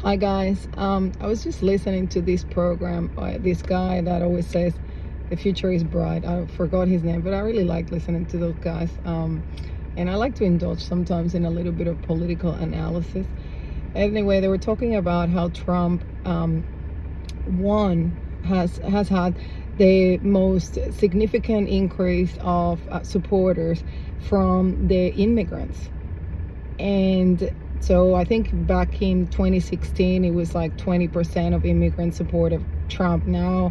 Hi guys, I was just listening to this program by this guy that always says the future is bright. I forgot his name, but I really like listening to those guys. And I like to indulge sometimes in a little bit of political analysis. Anyway, they were talking about how Trump has had the most significant increase of supporters from the immigrants. And so I think back in 2016, it was like 20% of immigrants supported Trump. Now,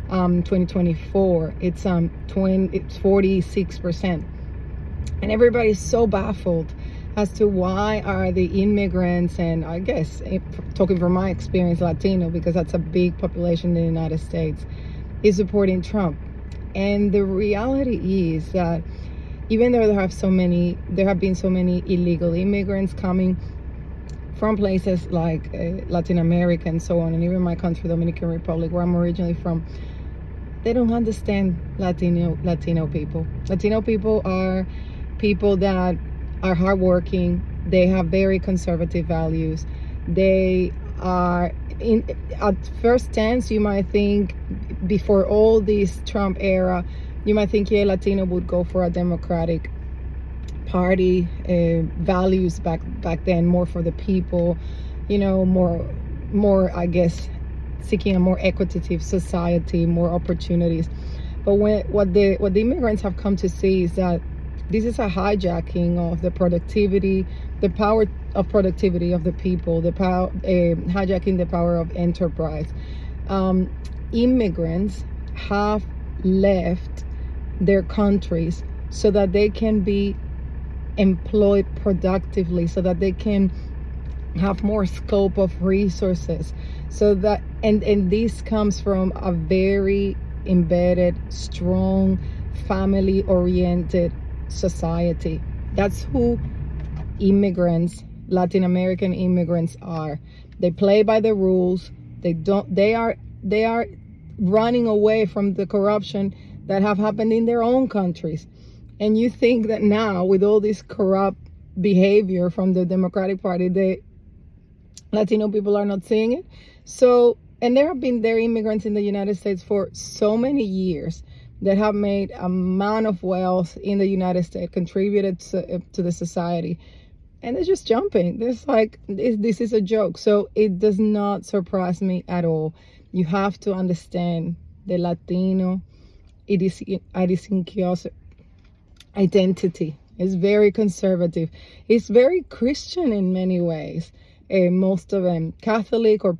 2024, it's 46%. And everybody's so baffled as to why are the immigrants, and I guess, talking from my experience, Latino, because that's a big population in the United States, is supporting Trump. And the reality is that even though there have been so many illegal immigrants coming from places like Latin America and so on, and even my country, Dominican Republic, where I'm originally from, they don't understand Latino people. Latino people are people that are hardworking. They have very conservative values. They are, at first glance, you might think, before all this Trump era, you might think, yeah, Latino would go for a Democratic Party, values back then, more for the people, more, I guess, seeking a more equitable society, more opportunities. But what the immigrants have come to see is that this is a hijacking of the power of productivity of the people, hijacking the power of enterprise. Immigrants have left their countries so that they can be employed productively, so that they can have more scope of resources, so that and this comes from a very embedded, strong, family oriented society. That's who immigrants, Latin American immigrants, are. They play by the rules. They are running away from the corruption that have happened in their own countries. And you think that now, with all this corrupt behavior from the Democratic Party, the Latino people are not seeing it? So, and there have been immigrants in the United States for so many years that have made a amount of wealth in the United States, contributed to the society, and they're just jumping. This is a joke. So it does not surprise me at all. You have to understand the Latino idiosyncrasy. Identity is very conservative. It's very Christian in many ways. Most of them Catholic or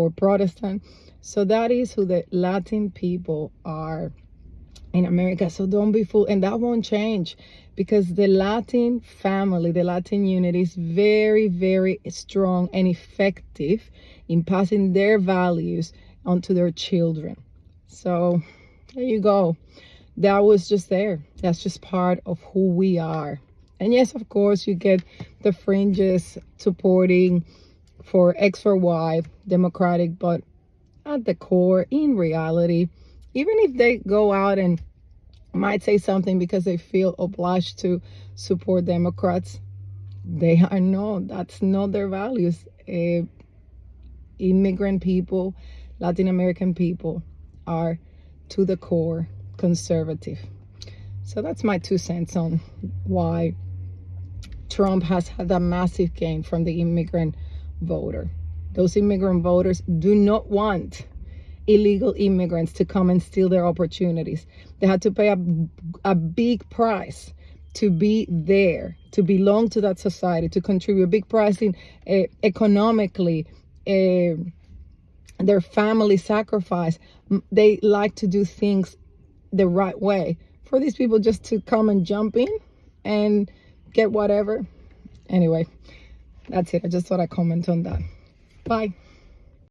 Protestant. So that is who the Latin people are in America. So don't be fooled, and that won't change, because the Latin family, the Latin unity, is very, very strong and effective in passing their values onto their children. So there you go. That was just there. That's just part of who we are. And yes, of course, you get the fringes supporting for X or Y, Democratic, but at the core, in reality, even if they go out and might say something because they feel obliged to support Democrats, that's not their values. Immigrant people, Latin American people, are to the core conservative. So that's my 2 cents on why Trump has had a massive gain from the immigrant voter. Those immigrant voters do not want illegal immigrants to come and steal their opportunities. They had to pay a big price to be there, to belong to that society, to contribute. A big price in economically, their family sacrifice. They like to do things the right way. For these people just to come and jump in and get whatever. Anyway, that's it. I just thought I'd comment on that. Bye.